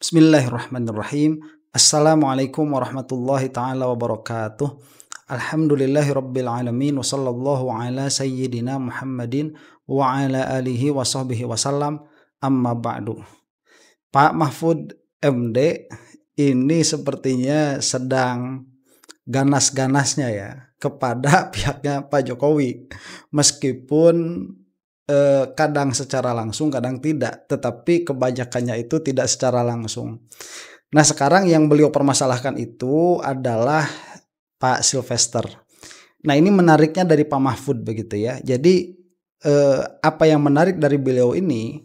Bismillahirrahmanirrahim. Assalamualaikum warahmatullahi taala wabarakatuh. Alhamdulillahirabbil alamin wa sallallahu ala sayyidina Muhammadin wa ala alihi wa sahbihi wasallam. Amma ba'du. Pak Mahfud MD ini sepertinya sedang ganas-ganasnya ya kepada pihaknya Pak Jokowi. Meskipun kadang secara langsung, kadang tidak, tetapi kebanyakannya itu tidak secara langsung. Nah, sekarang yang beliau permasalahkan itu adalah Pak Sylvester. Nah, ini menariknya dari Pak Mahfud begitu ya. Jadi apa yang menarik dari beliau ini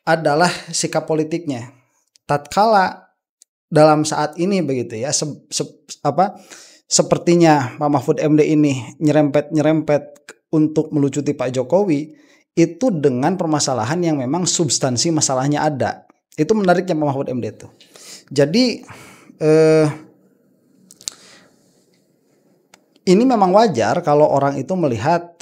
adalah sikap politiknya. Tatkala dalam saat ini begitu ya, sepertinya Pak Mahfud MD ini nyerempet untuk melucuti Pak Jokowi, itu dengan permasalahan yang memang substansi masalahnya ada. Itu menariknya Pak Mahfud MD itu. Jadi ini memang wajar kalau orang itu melihat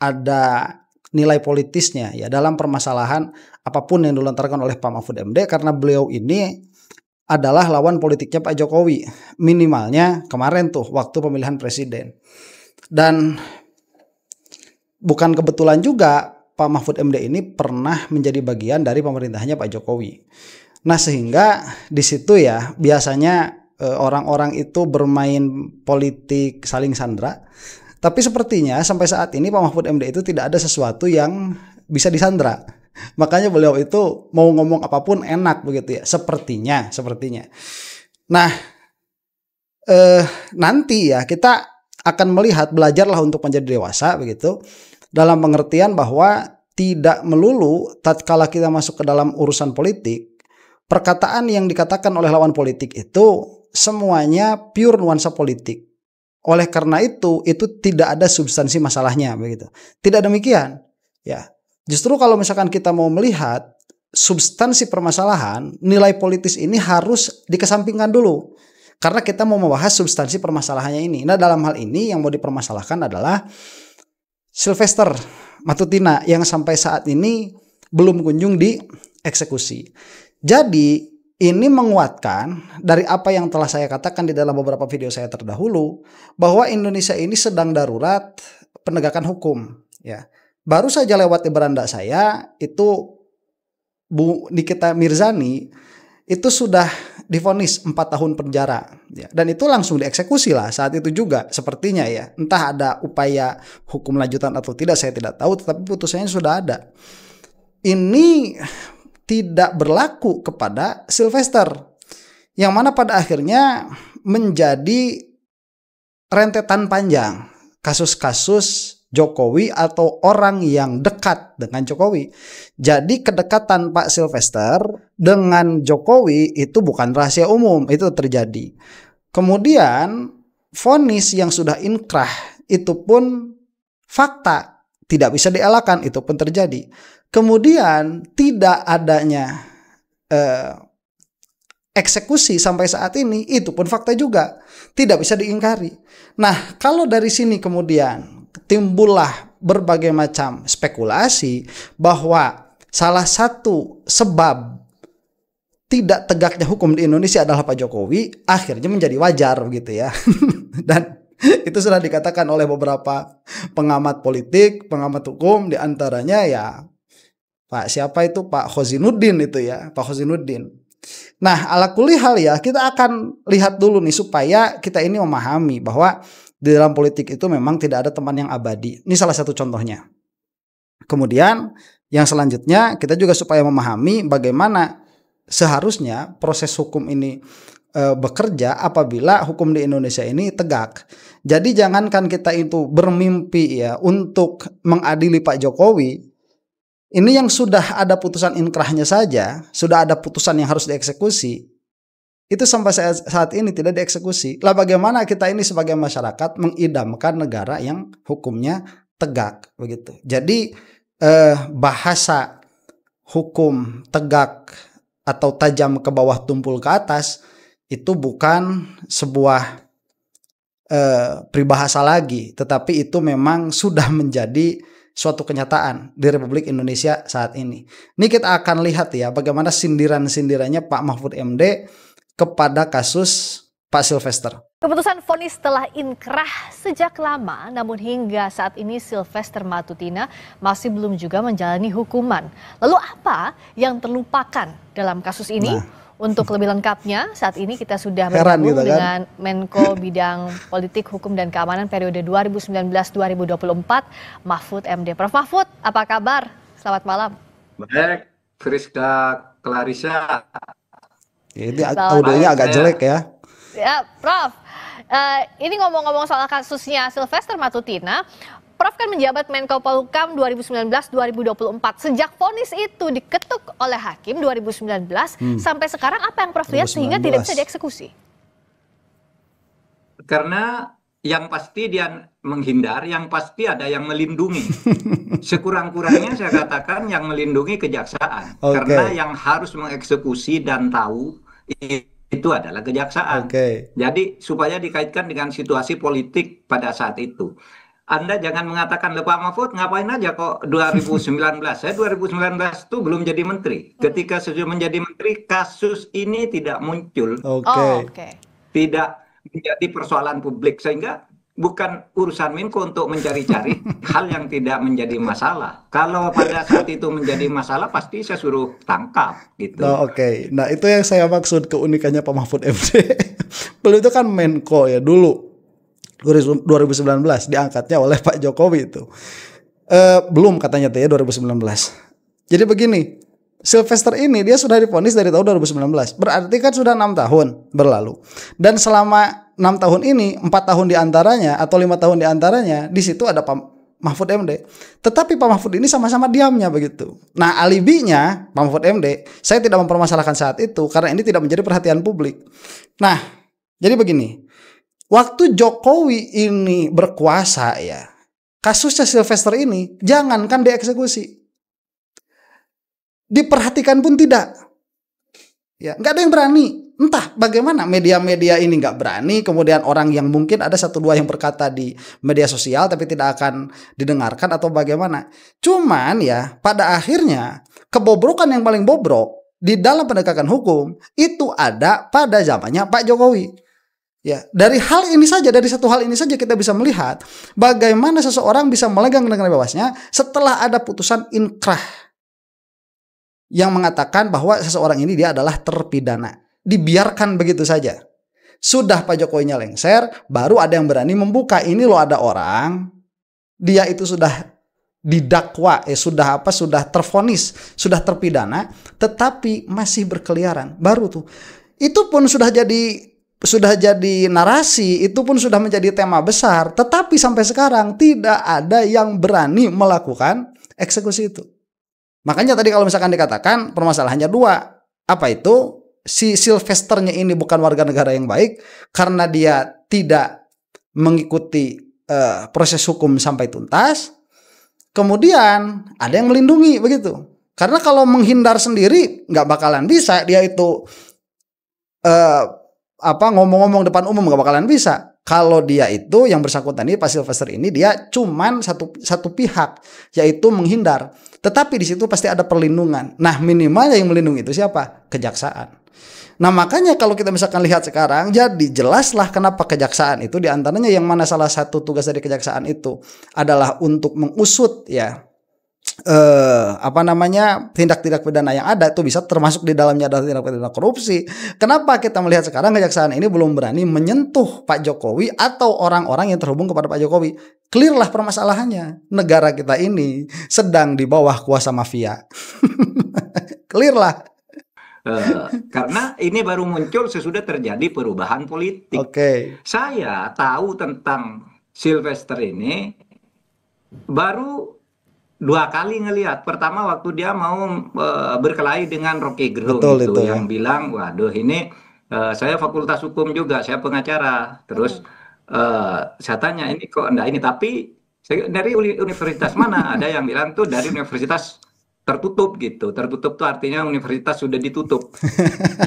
ada nilai politisnya ya dalam permasalahan apapun yang dilontarkan oleh Pak Mahfud MD, karena beliau ini adalah lawan politiknya Pak Jokowi, minimalnya kemarin tuh waktu pemilihan presiden. Dan bukan kebetulan juga Pak Mahfud MD ini pernah menjadi bagian dari pemerintahnya Pak Jokowi. Nah, sehingga di situ ya biasanya orang-orang itu bermain politik saling sandra. Tapi sepertinya sampai saat ini Pak Mahfud MD itu tidak ada sesuatu yang bisa disandra. Makanya beliau itu mau ngomong apapun enak begitu ya. Sepertinya. Nah, nanti ya kita akan melihat, belajarlah untuk menjadi dewasa begitu, dalam pengertian bahwa tidak melulu tatkala kita masuk ke dalam urusan politik, perkataan yang dikatakan oleh lawan politik itu semuanya pure nuansa politik. Oleh karena itu tidak ada substansi masalahnya begitu. Tidak demikian ya. Justru kalau misalkan kita mau melihat substansi permasalahan, nilai politis ini harus dikesampingkan dulu. Karena kita mau membahas substansi permasalahannya ini. Nah, dalam hal ini yang mau dipermasalahkan adalah Sylvester Matutina yang sampai saat ini belum kunjung dieksekusi. Jadi ini menguatkan dari apa yang telah saya katakan di dalam beberapa video saya terdahulu, bahwa Indonesia ini sedang darurat penegakan hukum ya. Baru saja lewat di beranda saya itu Bu Nikita Mirzani itu sudah divonis 4 tahun penjara ya. Dan itu langsung dieksekusi lah saat itu juga sepertinya ya. Entah ada upaya hukum lanjutan atau tidak saya tidak tahu, tetapi putusannya sudah ada. Ini tidak berlaku kepada Sylvester, yang mana pada akhirnya menjadi rentetan panjang kasus-kasus Jokowi atau orang yang dekat dengan Jokowi. Jadi kedekatan Pak Sylvester dengan Jokowi itu bukan rahasia umum, itu terjadi. Kemudian vonis yang sudah inkrah itu pun fakta, tidak bisa dielakkan, itu pun terjadi. Kemudian tidak adanya eksekusi sampai saat ini, itu pun fakta juga, tidak bisa diingkari. Nah, kalau dari sini kemudian timbullah berbagai macam spekulasi bahwa salah satu sebab tidak tegaknya hukum di Indonesia adalah Pak Jokowi, akhirnya menjadi wajar begitu ya. Dan itu sudah dikatakan oleh beberapa pengamat politik, pengamat hukum, diantaranya ya Pak siapa itu, Pak Khozinuddin itu ya, Pak Khozinuddin. Nah, ala kulli hal ya, kita akan lihat dulu nih supaya kita ini memahami bahwa di dalam politik itu memang tidak ada teman yang abadi. Ini salah satu contohnya. Kemudian yang selanjutnya kita juga supaya memahami bagaimana seharusnya proses hukum ini bekerja apabila hukum di Indonesia ini tegak. Jadi jangankan kita itu bermimpi ya untuk mengadili Pak Jokowi. Ini yang sudah ada putusan inkrahnya saja, sudah ada putusan yang harus dieksekusi, itu sampai saat ini tidak dieksekusi. Lah bagaimana kita ini sebagai masyarakat mengidamkan negara yang hukumnya tegak begitu. Jadi bahasa hukum tegak atau tajam ke bawah tumpul ke atas itu bukan sebuah peribahasa lagi, tetapi itu memang sudah menjadi suatu kenyataan di Republik Indonesia saat ini. Ini kita akan lihat ya bagaimana sindiran-sindirannya Pak Mahfud MD kepada kasus Pak Sylvester. Keputusan vonis telah inkrah sejak lama, namun hingga saat ini Sylvester Matutina masih belum juga menjalani hukuman. Lalu apa yang terlupakan dalam kasus ini? Untuk lebih lengkapnya, saat ini kita sudah bergabung gitu, dengan Menko Bidang Politik, Hukum, dan Keamanan periode 2019-2024, Mahfud MD. Prof. Mahfud, apa kabar? Selamat malam. Baik, Friska Clarissa. Ini audionya agak jelek ya. Ya, Prof. Ini ngomong-ngomong soal kasusnya Sylvester Matutina, Prof kan menjabat Menko Polhukam 2019-2024. Sejak vonis itu diketuk oleh hakim 2019 sampai sekarang apa yang Prof lihat sehingga tidak bisa dieksekusi? Karena yang pasti dia menghindar, yang pasti ada yang melindungi. Sekurang-kurangnya saya katakan yang melindungi kejaksaan. Karena yang harus mengeksekusi dan tahu itu adalah kejaksaan. Jadi supaya dikaitkan dengan situasi politik pada saat itu. Anda jangan mengatakan, Pak Mahfud ngapain aja kok 2019. Saya 2019 itu belum jadi menteri. Ketika sudah menjadi menteri, kasus ini tidak muncul. Tidak menjadi persoalan publik. Sehingga bukan urusan Menko untuk mencari-cari hal yang tidak menjadi masalah. Kalau pada saat itu menjadi masalah, pasti saya suruh tangkap. Gitu. Nah itu yang saya maksud keunikannya Pak Mahfud MD. Beliau itu kan Menko ya dulu. 2019 diangkatnya oleh Pak Jokowi itu. Belum katanya tuh ya 2019. Jadi begini, Sylvester ini dia sudah divonis dari tahun 2019. Berarti kan sudah 6 tahun berlalu. Dan selama 6 tahun ini, 4 tahun diantaranya atau 5 tahun diantaranya, di situ ada Pak Mahfud MD. Tetapi Pak Mahfud ini sama-sama diamnya begitu. Nah alibinya Pak Mahfud MD, saya tidak mempermasalahkan saat itu karena ini tidak menjadi perhatian publik. Nah jadi begini. Waktu Jokowi ini berkuasa ya, kasusnya Sylvester ini jangankan dieksekusi, diperhatikan pun tidak. Ya, nggak ada yang berani. Entah bagaimana media-media ini nggak berani, kemudian orang yang mungkin ada 1-2 yang berkata di media sosial tapi tidak akan didengarkan atau bagaimana. Cuman ya pada akhirnya kebobrokan yang paling bobrok di dalam penegakan hukum itu ada pada zamannya Pak Jokowi. Ya, dari hal ini saja, dari satu hal ini saja kita bisa melihat bagaimana seseorang bisa melenggang dengan bebasnya setelah ada putusan inkrah yang mengatakan bahwa seseorang ini dia adalah terpidana. Dibiarkan begitu saja. Sudah Pak Jokowinya lengser, baru ada yang berani membuka. Ini loh ada orang, dia itu sudah didakwa, sudah tervonis, sudah terpidana, tetapi masih berkeliaran. Baru tuh. Itu pun sudah jadi narasi, itu pun sudah menjadi tema besar, tetapi sampai sekarang tidak ada yang berani melakukan eksekusi itu. Makanya tadi kalau misalkan dikatakan permasalahannya 2, apa itu? Si Sylvesternya ini bukan warga negara yang baik karena dia tidak mengikuti proses hukum sampai tuntas. Kemudian ada yang melindungi begitu. Karena kalau menghindar sendiri nggak bakalan bisa, dia itu ngomong-ngomong depan umum gak bakalan bisa. Kalau dia itu yang bersangkutan ini Pak Sylvester ini dia cuman satu pihak, yaitu menghindar. Tetapi di situ pasti ada perlindungan. Nah minimal yang melindungi itu siapa? Kejaksaan. Nah makanya kalau kita misalkan lihat sekarang, jadi jelaslah kenapa kejaksaan itu diantaranya yang mana salah satu tugas dari kejaksaan itu adalah untuk mengusut ya tindak-tindak pidana yang ada itu bisa termasuk di dalamnya adalah tindak pidana korupsi. Kenapa kita melihat sekarang kejaksaan ini belum berani menyentuh Pak Jokowi atau orang-orang yang terhubung kepada Pak Jokowi? Clearlah permasalahannya. Negara kita ini sedang di bawah kuasa mafia. Clearlah. Karena ini baru muncul sesudah terjadi perubahan politik. Saya tahu tentang Sylvester ini baru 2 kali ngelihat. Pertama waktu dia mau berkelahi dengan Rocky Gerung itu yang bilang, waduh ini saya fakultas hukum juga, saya pengacara. Terus saya tanya ini kok enggak ini, tapi dari universitas mana? Ada yang bilang tuh dari universitas tertutup gitu. Tertutup tuh artinya universitas sudah ditutup.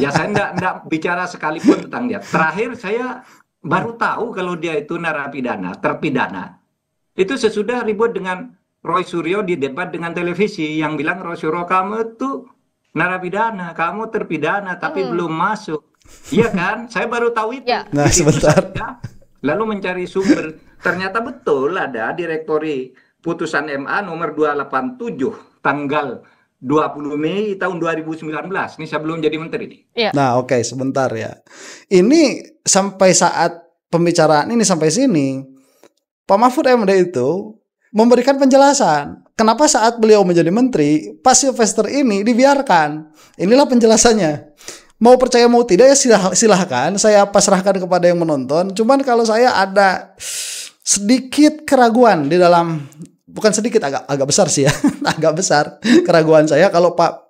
Ya saya enggak bicara sekalipun tentang dia. Terakhir saya baru tahu kalau dia itu narapidana, terpidana. Itu sesudah ribut dengan Roy Suryo di debat dengan televisi yang bilang Roy Suryo kamu tuh narapidana, kamu terpidana tapi belum masuk. Iya kan? Saya baru tahu itu. Ya. Nah, Di situ sebentar. saya lalu mencari sumber. Ternyata betul ada direktori putusan MA nomor 287 tanggal 20 Mei tahun 2019. Ini sebelum jadi menteri nih. Iya. Nah, oke, sebentar ya. Ini sampai saat pembicaraan ini sampai sini, Pak Mahfud MD itu memberikan penjelasan. Kenapa saat beliau menjadi menteri, Pak Sylvester ini dibiarkan. Inilah penjelasannya. Mau percaya mau tidak ya silahkan. Saya pasrahkan kepada yang menonton. Cuman kalau saya ada sedikit keraguan di dalam, bukan sedikit, agak besar sih ya, agak besar keraguan saya kalau Pak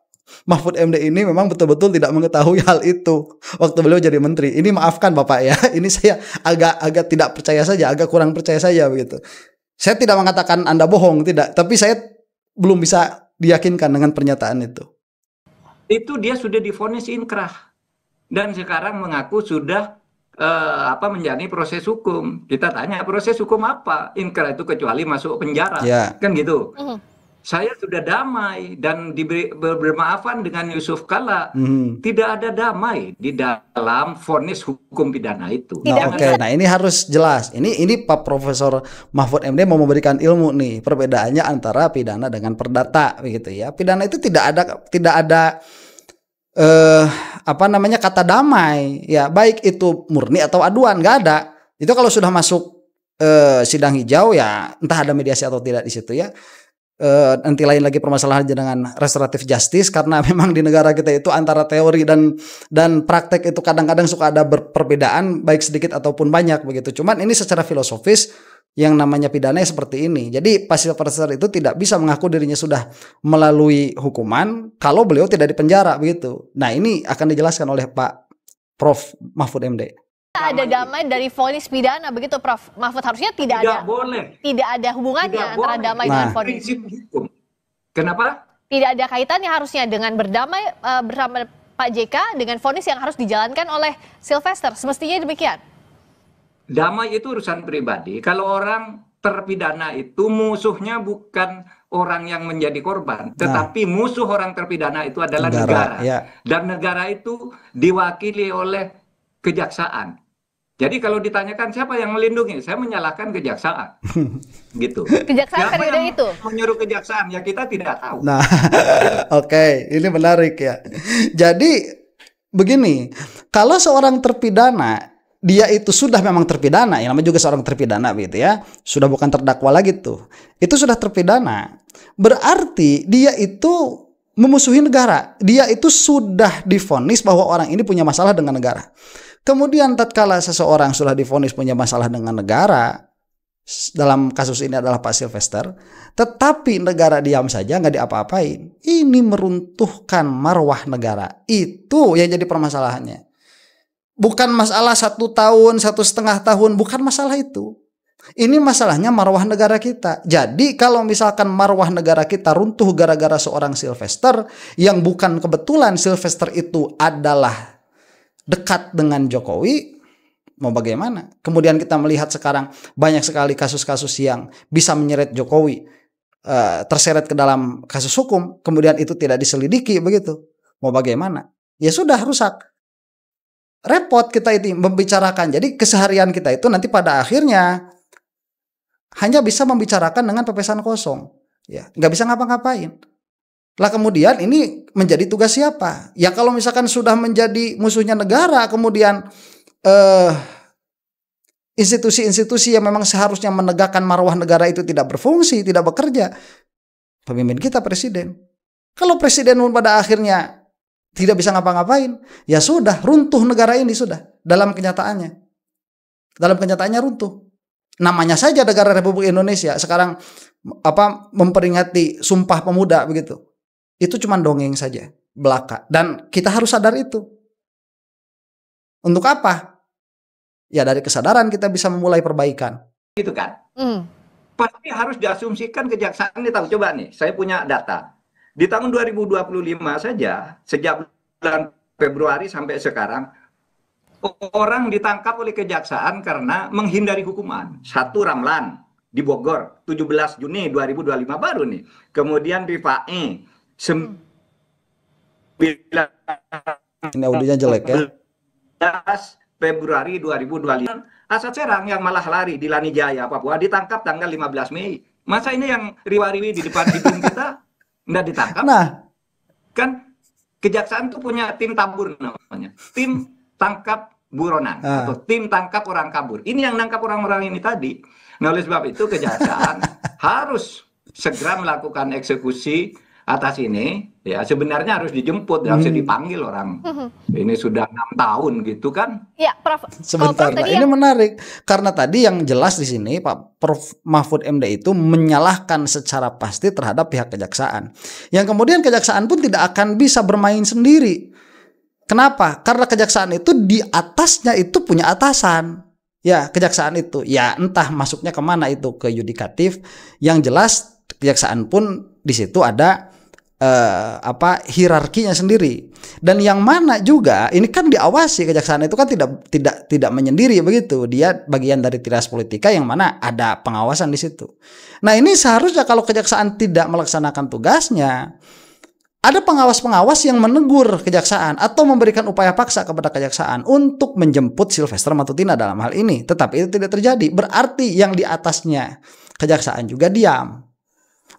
Mahfud MD ini memang betul-betul tidak mengetahui hal itu waktu beliau jadi menteri. Ini maafkan Bapak ya, ini saya agak tidak percaya saja, agak kurang percaya saja begitu. Saya tidak mengatakan Anda bohong, tidak, tapi saya belum bisa diyakinkan dengan pernyataan itu. Itu dia sudah divonis inkrah dan sekarang mengaku sudah menjalani proses hukum. Kita tanya proses hukum apa? Inkrah itu kecuali masuk penjara, Ya. kan gitu. Saya sudah damai dan diberi bermaafan dengan Yusuf Kalla. Tidak ada damai di dalam vonis hukum pidana itu. Nah, oke. Nah, ini harus jelas. Ini Pak Profesor Mahfud MD mau memberikan ilmu nih, perbedaannya antara pidana dengan perdata begitu ya. Pidana itu tidak ada kata damai ya, baik itu murni atau aduan, nggak ada. Itu kalau sudah masuk sidang hijau ya, entah ada mediasi atau tidak di situ ya. Nanti lain lagi permasalahan dengan restoratif justice, karena memang di negara kita itu antara teori dan praktek itu kadang-kadang suka ada perbedaan baik sedikit ataupun banyak begitu. Cuman ini secara filosofis yang namanya pidana seperti ini. Jadi Pak Sylvester itu tidak bisa mengaku dirinya sudah melalui hukuman kalau beliau tidak dipenjara begitu. Nah, ini akan dijelaskan oleh Pak Prof Mahfud MD. Ada damai dari vonis pidana begitu Prof Mahfud, harusnya tidak ada boleh. Tidak ada hubungannya Tidak antara boleh. damai dengan vonis. Prinsip hukum. Kenapa? Tidak ada kaitannya harusnya dengan berdamai bersama Pak JK dengan vonis yang harus dijalankan oleh Sylvester. Semestinya demikian. Damai itu urusan pribadi. Kalau orang terpidana itu musuhnya bukan orang yang menjadi korban, tetapi musuh orang terpidana itu adalah negara. Ya. Dan negara itu diwakili oleh kejaksaan. Jadi kalau ditanyakan siapa yang melindungi, saya menyalahkan kejaksaan. Gitu. Kejaksaan Siapa periode yang itu menyuruh kejaksaan? Ya kita tidak tahu. Nah, oke, ini menarik ya. Jadi begini, kalau seorang terpidana, dia itu sudah memang terpidana, yang namanya juga seorang terpidana gitu ya, sudah bukan terdakwa lagi tuh, itu sudah terpidana, berarti dia itu memusuhi negara, dia itu sudah divonis bahwa orang ini punya masalah dengan negara. Kemudian tatkala seseorang sudah divonis punya masalah dengan negara, dalam kasus ini adalah Pak Sylvester, tetapi negara diam saja nggak diapa-apain, ini meruntuhkan marwah negara. Itu yang jadi permasalahannya. Bukan masalah 1 tahun, 1,5 tahun, bukan masalah itu. Ini masalahnya marwah negara kita. Jadi kalau misalkan marwah negara kita runtuh gara-gara seorang Sylvester, yang bukan kebetulan Sylvester itu adalah dekat dengan Jokowi, mau bagaimana? Kemudian kita melihat sekarang banyak sekali kasus-kasus yang bisa menyeret Jokowi terseret ke dalam kasus hukum, kemudian itu tidak diselidiki begitu. Mau bagaimana? Ya sudah, rusak. Repot kita itu membicarakan. Jadi keseharian kita itu nanti pada akhirnya hanya bisa membicarakan dengan pepesan kosong, ya nggak bisa ngapa-ngapain. Lah kemudian ini menjadi tugas siapa? Ya kalau misalkan sudah menjadi musuhnya negara, kemudian institusi-institusi yang memang seharusnya menegakkan marwah negara itu tidak berfungsi, tidak bekerja, pemimpin kita presiden. Kalau presiden pun pada akhirnya tidak bisa ngapa-ngapain, ya sudah, runtuh negara ini sudah dalam kenyataannya. Dalam kenyataannya runtuh. Namanya saja negara Republik Indonesia sekarang memperingati Sumpah Pemuda begitu. Itu cuma dongeng saja, belaka. Dan kita harus sadar itu. Untuk apa? Ya dari kesadaran kita bisa memulai perbaikan. Gitu kan? Pasti harus diasumsikan kejaksaan ini tahu. Coba nih, saya punya data. Di tahun 2025 saja, sejak bulan Februari sampai sekarang, orang ditangkap oleh kejaksaan karena menghindari hukuman. 1 Ramlan, di Bogor 17 Juni 2025 baru nih. Kemudian Rifa'i 9 Ini audionya jelek ya. Februari 2025. Asad Serang yang malah lari di Lani Jaya, Papua, ditangkap tanggal 15 Mei. Masa ini yang riwa-riwi di depan hidung kita nggak ditangkap? Nah, kan kejaksaan tuh punya tim tabur namanya. Tim tangkap buronan atau tim tangkap orang kabur. Ini yang nangkap orang-orang ini tadi. Nah, oleh sebab itu kejaksaan harus segera melakukan eksekusi atas ini. Ya, sebenarnya harus dijemput, harus dipanggil orang. Ini sudah 6 tahun gitu kan? Ya, Prof. Sebentar, Prof, ini menarik karena tadi yang jelas di sini Pak Prof Mahfud MD itu menyalahkan secara pasti terhadap pihak kejaksaan. Yang kemudian kejaksaan pun tidak akan bisa bermain sendiri. Kenapa? Karena kejaksaan itu di atasnya itu punya atasan. Ya, kejaksaan itu ya entah masuknya kemana itu ke yudikatif. Yang jelas kejaksaan pun di situ ada hierarkinya sendiri. Dan yang mana juga ini kan diawasi, kejaksaan itu kan tidak menyendiri begitu. Dia bagian dari tiras politika yang mana ada pengawasan di situ. Nah, ini seharusnya kalau kejaksaan tidak melaksanakan tugasnya, ada pengawas-pengawas yang menegur kejaksaan atau memberikan upaya paksa kepada kejaksaan untuk menjemput Sylvester Matutina dalam hal ini. Tetapi itu tidak terjadi. Berarti yang di atasnya kejaksaan juga diam.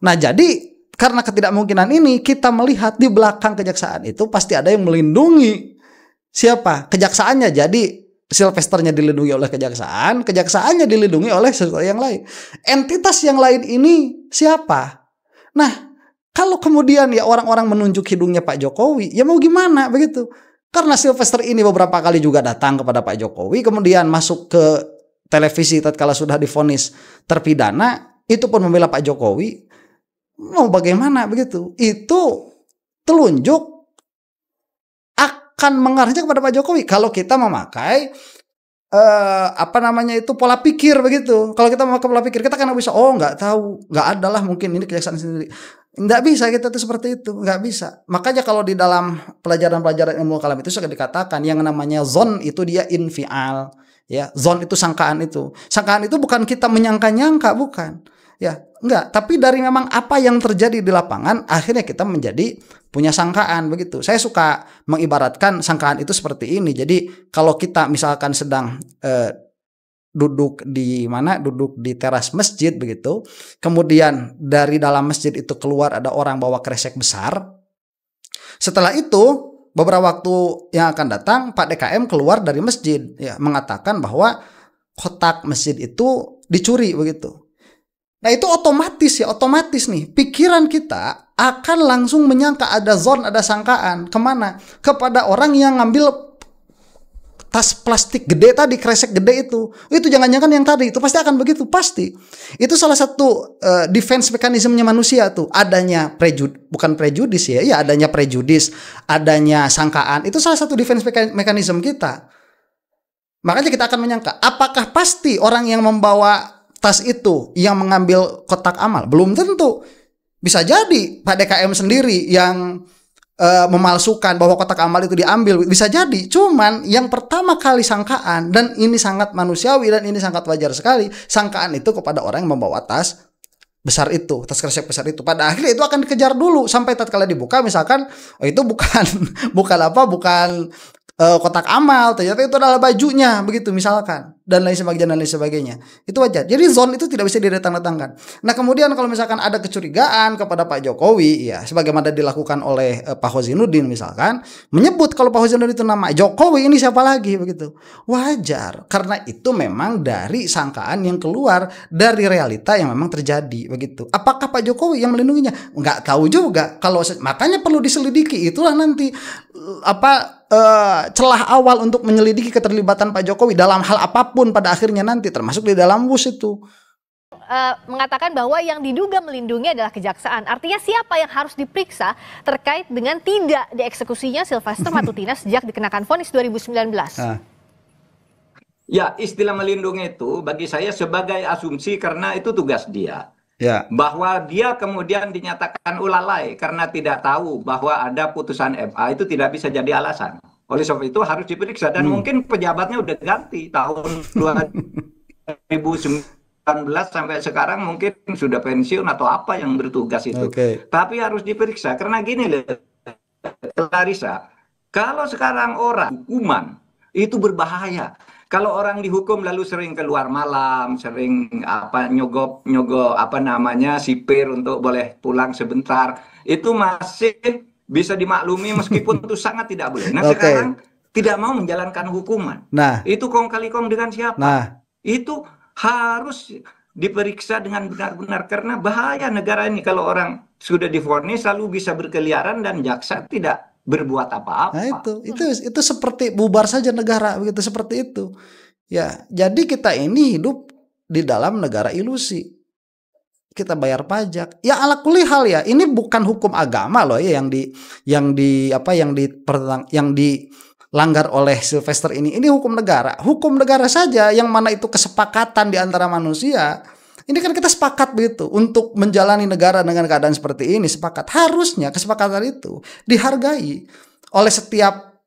Nah, jadi karena ketidakmungkinan ini kita melihat di belakang kejaksaan itu pasti ada yang melindungi. Siapa? Kejaksaannya. Jadi Sylvesternya dilindungi oleh kejaksaan, kejaksaannya dilindungi oleh sesuatu yang lain. Entitas yang lain ini siapa? Nah, kalau kemudian ya orang-orang menunjuk hidungnya Pak Jokowi, ya mau gimana begitu? Karena Sylvester ini beberapa kali juga datang kepada Pak Jokowi, kemudian masuk ke televisi tatkala sudah divonis terpidana, itu pun membela Pak Jokowi. Mau bagaimana begitu? Itu telunjuk akan mengarahnya kepada Pak Jokowi kalau kita memakai pola pikir begitu. Kalau kita memakai pola pikir kita kan bisa nggak tahu, nggak ada lah mungkin ini kejaksaan sendiri. Nggak bisa kita tuh seperti itu, nggak bisa. Makanya kalau di dalam pelajaran-pelajaran ilmu kalam itu suka dikatakan yang namanya zon itu dia infial, ya. Zon itu sangkaan itu. Sangkaan itu bukan kita menyangka-nyangka, bukan. Ya, enggak, tapi dari memang apa yang terjadi di lapangan akhirnya kita menjadi punya sangkaan begitu. Saya suka mengibaratkan sangkaan itu seperti ini. Jadi kalau kita misalkan sedang duduk di teras masjid begitu, kemudian dari dalam masjid itu keluar ada orang bawa kresek besar. Setelah itu beberapa waktu yang akan datang Pak DKM keluar dari masjid ya mengatakan bahwa kotak masjid itu dicuri begitu. Nah, itu otomatis nih pikiran kita akan langsung menyangka ada zon, ada sangkaan. Kemana? Kepada orang yang ngambil tas plastik gede tadi, kresek gede itu. Itu jangan-jangan yang tadi, itu pasti akan begitu, pasti. Itu salah satu defense mekanismenya manusia tuh. Adanya bukan prejudis ya, adanya prejudis, adanya sangkaan. Itu salah satu defense mekanisme kita. Makanya kita akan menyangka, apakah pasti orang yang membawa tas itu yang mengambil kotak amal? Belum tentu. Bisa jadi Pak DKM sendiri yang memalsukan bahwa kotak amal itu diambil. Bisa jadi. Cuman yang pertama kali sangkaan, dan ini sangat manusiawi dan ini sangat wajar sekali, sangkaan itu kepada orang yang membawa tas besar itu, tas kresek besar itu. Pada akhirnya itu akan dikejar dulu sampai tatkala dibuka misalkan itu bukan kotak amal, ternyata itu adalah bajunya begitu misalkan, dan lain sebagainya. Itu wajar. Jadi zon itu tidak bisa didatang-datangkan. Nah, kemudian kalau misalkan ada kecurigaan kepada Pak Jokowi, ya sebagaimana dilakukan oleh Pak Hozinuddin misalkan, menyebut kalau Pak Hozinuddin itu nama Jokowi, ini siapa lagi begitu. Wajar, karena itu memang dari sangkaan yang keluar dari realita yang memang terjadi begitu. Apakah Pak Jokowi yang melindunginya? Nggak tahu juga. Makanya perlu diselidiki. Itulah nanti celah awal untuk menyelidiki keterlibatan Pak Jokowi dalam hal apapun pada akhirnya nanti, termasuk di dalam WUS itu. Mengatakan bahwa yang diduga melindungi adalah kejaksaan. Artinya siapa yang harus diperiksa terkait dengan tidak dieksekusinya Sylvester Matutina sejak dikenakan vonis 2019? Ya, istilah melindungi itu bagi saya sebagai asumsi karena itu tugas dia. Ya. Bahwa dia kemudian dinyatakan lalai karena tidak tahu bahwa ada putusan MA itu tidak bisa jadi alasan. Oleh sebab itu harus diperiksa dan mungkin pejabatnya udah ganti tahun 2009 sampai sekarang mungkin sudah pensiun atau apa yang bertugas itu. Tapi harus diperiksa karena gini loh, Clarissa, kalau sekarang orang hukuman itu berbahaya. Kalau orang dihukum lalu sering keluar malam, sering nyogok apa namanya sipir untuk boleh pulang sebentar, itu masih bisa dimaklumi meskipun itu sangat tidak boleh. Nah sekarang tidak mau menjalankan hukuman. Nah itu kong kali kong dengan siapa? Nah itu harus diperiksa dengan benar-benar karena bahaya negara ini kalau orang sudah divonis lalu bisa berkeliaran dan jaksa tidak berbuat apa-apa. Nah itu seperti bubar saja negara begitu, seperti itu. Ya, jadi kita ini hidup di dalam negara ilusi. Kita bayar pajak. Ya ala kulli hal ya, ini bukan hukum agama loh ya yang dilanggar oleh Sylvester ini. Ini hukum negara. Hukum negara saja yang mana itu kesepakatan di antara manusia. Ini kan kita sepakat begitu untuk menjalani negara dengan keadaan seperti ini, sepakat. Harusnya kesepakatan itu dihargai oleh setiap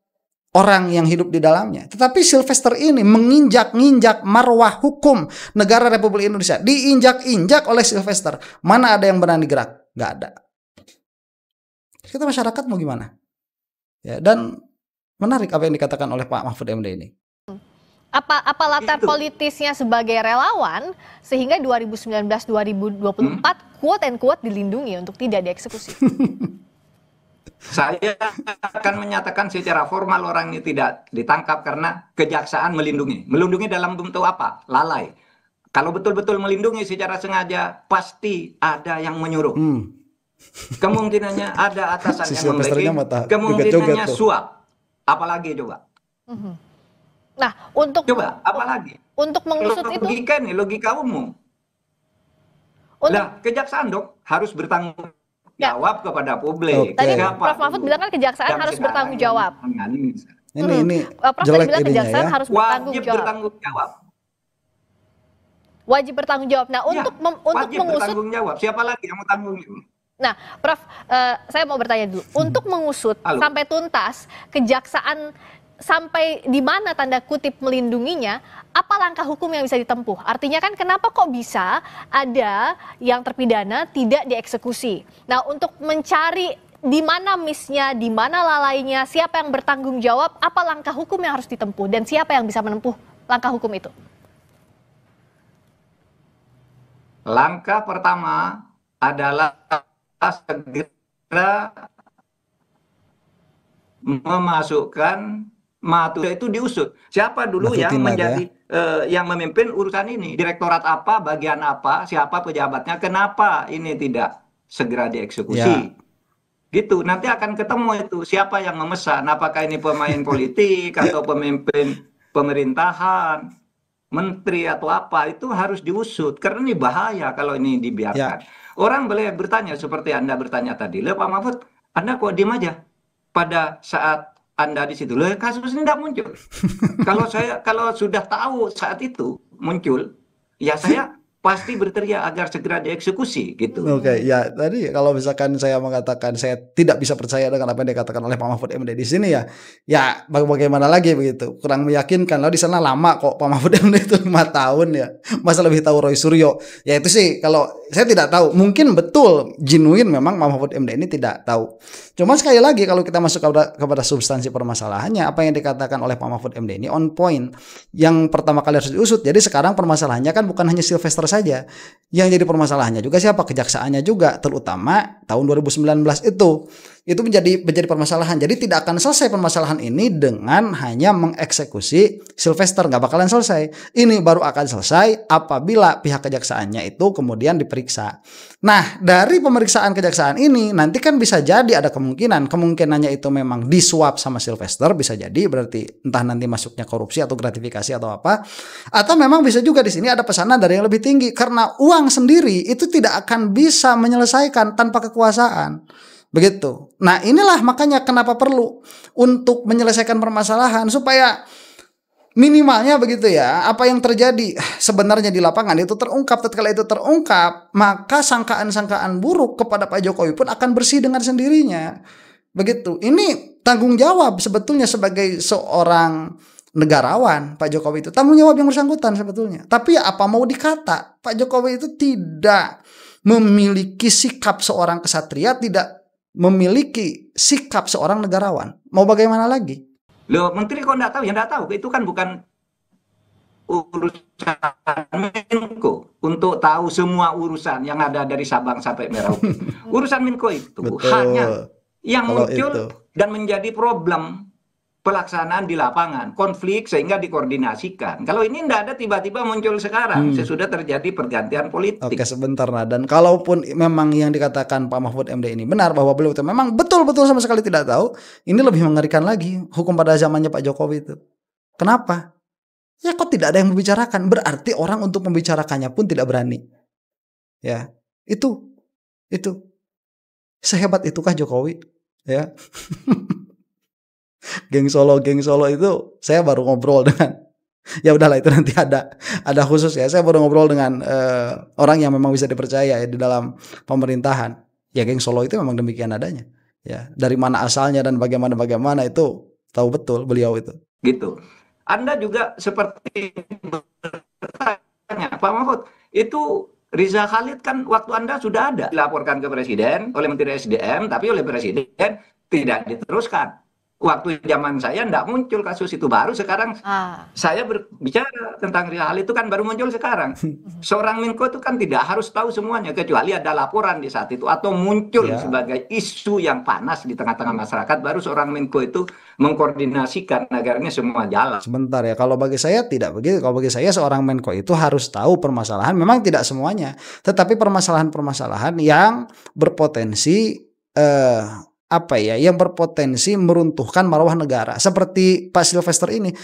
orang yang hidup di dalamnya. Tetapi Sylvester ini menginjak-injak marwah hukum negara Republik Indonesia. Diinjak-injak oleh Sylvester. Mana ada yang berani gerak? Nggak ada. Kita masyarakat mau gimana? Ya, dan menarik apa yang dikatakan oleh Pak Mahfud MD ini. Apa latar politisnya sebagai relawan sehingga 2019-2024 quote and quote dilindungi untuk tidak dieksekusi? Saya akan menyatakan secara formal orang ini tidak ditangkap karena kejaksaan melindungi. Melindungi dalam bentuk apa? Lalai. Kalau betul-betul melindungi secara sengaja, pasti ada yang menyuruh. Kemungkinannya ada atasan yang membacking, kemungkinannya suap. Apalagi coba. Nah, untuk coba apalagi untuk mengusut logika itu logika umum. Nah, kejaksaan dok harus bertanggung jawab kepada publik. Tadi Prof Mahfud bilang kan kejaksaan harus bertanggung jawab. Ini Prof tadi bilang kejaksaan harus bertanggung jawab. Wajib bertanggung jawab. Nah, untuk wajib mengusut bertanggung jawab. Siapa lagi yang mau tanggung jawab? Nah, Prof, saya mau bertanya dulu. Untuk mengusut sampai tuntas kejaksaan sampai di mana tanda kutip melindunginya, apa langkah hukum yang bisa ditempuh? Artinya kan kenapa kok bisa ada yang terpidana tidak dieksekusi? Nah, untuk mencari di mana miss-nya, di mana lalainya, siapa yang bertanggung jawab, apa langkah hukum yang harus ditempuh dan siapa yang bisa menempuh langkah hukum itu? Langkah pertama adalah segera memasukkan Matuda itu diusut. Siapa dulu yang menjadi yang memimpin urusan ini? Direktorat apa, bagian apa, siapa pejabatnya, kenapa ini tidak segera dieksekusi? Gitu. Nanti akan ketemu itu siapa yang memesan, apakah ini pemain politik atau pemimpin pemerintahan, menteri atau apa, itu harus diusut karena ini bahaya kalau ini dibiarkan. Orang boleh bertanya seperti Anda bertanya tadi, "Loh Pak Mahfud, Anda kok diam aja pada saat Anda di situ?" Loh, kasus ini tidak muncul. Kalau sudah tahu saat itu muncul, ya saya pasti berteriak agar segera dieksekusi gitu. Oke, ya tadi kalau misalkan saya mengatakan saya tidak bisa percaya dengan apa yang dikatakan oleh Pak Mahfud MD di sini ya bagaimana lagi begitu, kurang meyakinkan. Lalu di sana lama kok Pak Mahfud MD itu 5 tahun ya, masa lebih tahu Roy Suryo? Ya itu sih kalau saya tidak tahu, mungkin betul genuine memang Pak Mahfud MD ini tidak tahu. Cuma sekali lagi kalau kita masuk kepada substansi permasalahannya, apa yang dikatakan oleh Pak Mahfud MD ini on point. Yang pertama kali harus diusut. Jadi sekarang permasalahannya kan bukan hanya Sylvester saja. Yang jadi permasalahannya juga siapa? Kejaksaannya juga, terutama tahun 2019 itu menjadi permasalahan. Jadi tidak akan selesai permasalahan ini dengan hanya mengeksekusi Sylvester, nggak bakalan selesai. Ini baru akan selesai apabila pihak kejaksaannya itu kemudian diperiksa. Nah, dari pemeriksaan kejaksaan ini nanti kan bisa jadi ada kemungkinannya itu memang disuap sama Sylvester, bisa jadi berarti entah nanti masuknya korupsi atau gratifikasi atau apa, atau memang bisa juga di sini ada pesanan dari yang lebih tinggi karena uang sendiri itu tidak akan bisa menyelesaikan tanpa kekuasaan. Begitu. Nah, inilah makanya kenapa perlu untuk menyelesaikan permasalahan supaya minimalnya begitu ya, apa yang terjadi sebenarnya di lapangan itu terungkap. Tatkala itu terungkap, maka sangkaan-sangkaan buruk kepada Pak Jokowi pun akan bersih dengan sendirinya. Begitu. Ini tanggung jawab sebetulnya sebagai seorang negarawan Pak Jokowi itu, tanggung jawab yang bersangkutan sebetulnya. Tapi ya apa mau dikata, Pak Jokowi itu tidak memiliki sikap seorang kesatria, tidak memiliki sikap seorang negarawan. Mau bagaimana lagi? Loh, menteri kok nggak tahu? Ya nggak tahu. Itu kan bukan urusan Menko untuk tahu semua urusan yang ada dari Sabang sampai Merauke. Urusan Menko itu Betul. hanya yang Kalau muncul itu. dan menjadi problem pelaksanaan di lapangan, konflik sehingga dikoordinasikan. Kalau ini tidak ada tiba-tiba muncul sekarang, sesudah terjadi pergantian politik. Oke, sebentar. Nah, dan kalaupun memang yang dikatakan Pak Mahfud MD ini benar bahwa beliau itu memang betul-betul sama sekali tidak tahu, ini lebih mengerikan lagi hukum pada zamannya Pak Jokowi itu. Kenapa? Ya kok tidak ada yang membicarakan, berarti orang untuk membicarakannya pun tidak berani. Ya, itu sehebat itukah Jokowi? Ya. Geng Solo itu saya baru ngobrol dengan, ya udahlah itu nanti ada khusus ya. Saya baru ngobrol dengan orang yang memang bisa dipercaya ya di dalam pemerintahan. Ya Geng Solo itu memang demikian adanya. Ya, dari mana asalnya dan bagaimana itu tahu betul beliau itu. Gitu. Anda juga seperti bertanya, Pak Mahfud, itu Riza Khalid kan waktu Anda sudah ada dilaporkan ke Presiden oleh Menteri SDM, tapi oleh Presiden tidak diteruskan. Waktu zaman saya tidak muncul kasus itu, baru sekarang saya berbicara tentang Riza Khalid itu kan baru muncul sekarang. Seorang Menko itu kan tidak harus tahu semuanya, kecuali ada laporan di saat itu atau muncul sebagai isu yang panas di tengah-tengah masyarakat, baru seorang Menko itu mengkoordinasikan agarnya semua jalan. Sebentar ya, kalau bagi saya tidak begitu. Kalau bagi saya seorang Menko itu harus tahu permasalahan, memang tidak semuanya, tetapi permasalahan-permasalahan yang berpotensi yang berpotensi meruntuhkan marwah negara seperti Pak Sylvester ini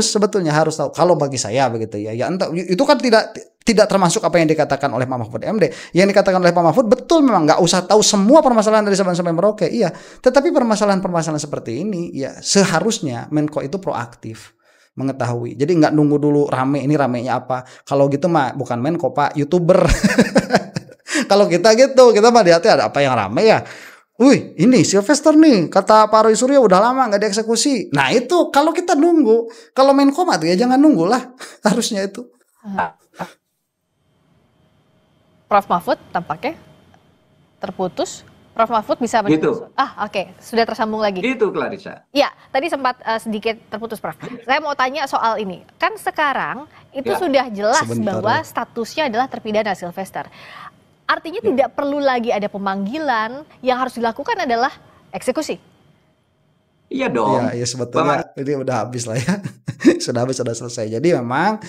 sebetulnya harus tahu. Kalau bagi saya begitu ya entah, itu kan tidak termasuk apa yang dikatakan oleh Pak Mahfud MD. Yang dikatakan oleh Pak Mahfud betul, memang nggak usah tahu semua permasalahan dari Sabang sampai Merauke, iya, tetapi permasalahan-permasalahan seperti ini ya seharusnya Menko itu proaktif mengetahui. Jadi nggak nunggu dulu rame, ini ramenya apa. Kalau gitu mah bukan Menko Pak, YouTuber. Kalau kita mah lihatnya ada apa yang rame ya. Wih, ini Sylvester nih, kata Pak Roy Suryo udah lama nggak dieksekusi. Nah itu kalau kita nunggu, kalau Menko mah tuh ya jangan nunggu lah, harusnya itu. Prof Mahfud tampaknya terputus. Prof Mahfud bisa gitu. Oke, sudah tersambung lagi. Itu Clarissa. Ya, tadi sempat sedikit terputus, Prof. Saya mau tanya soal ini. Kan sekarang itu sudah jelas bahwa statusnya adalah terpidana Sylvester. Artinya tidak perlu lagi ada pemanggilan, yang harus dilakukan adalah eksekusi. Iya dong. Iya sebetulnya ini udah habis lah ya. sudah selesai. Jadi memang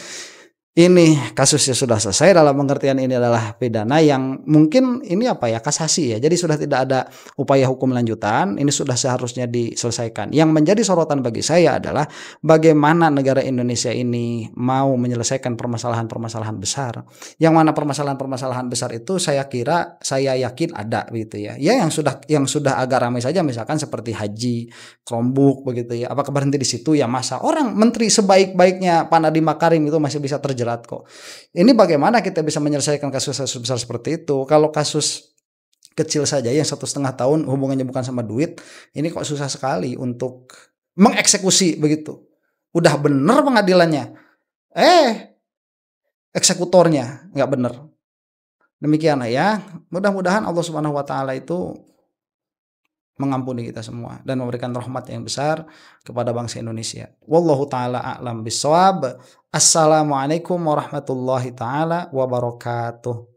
ini kasusnya sudah selesai, dalam pengertian ini adalah pidana yang mungkin ini kasasi ya. Jadi sudah tidak ada upaya hukum lanjutan, ini sudah seharusnya diselesaikan. Yang menjadi sorotan bagi saya adalah bagaimana negara Indonesia ini mau menyelesaikan permasalahan-permasalahan besar. Yang mana permasalahan-permasalahan besar itu saya yakin ada gitu ya. Ya yang sudah agak ramai saja, misalkan seperti haji, Chromebook begitu ya. Apakah berhenti di situ ya? Masa orang menteri sebaik-baiknya Pak Nadiem Makarim itu masih bisa terjerat kok. Ini bagaimana kita bisa menyelesaikan kasus-kasus besar seperti itu? Kalau kasus kecil saja yang 1,5 tahun hubungannya bukan sama duit, ini kok susah sekali untuk mengeksekusi begitu. Udah bener pengadilannya, eksekutornya nggak bener. Demikian ya. Mudah-mudahan Allah Subhanahu Wa Taala itu mengampuni kita semua dan memberikan rahmat yang besar kepada bangsa Indonesia. Wallahu taala a'lam bishawab. Assalamualaikum warahmatullahi taala wabarakatuh.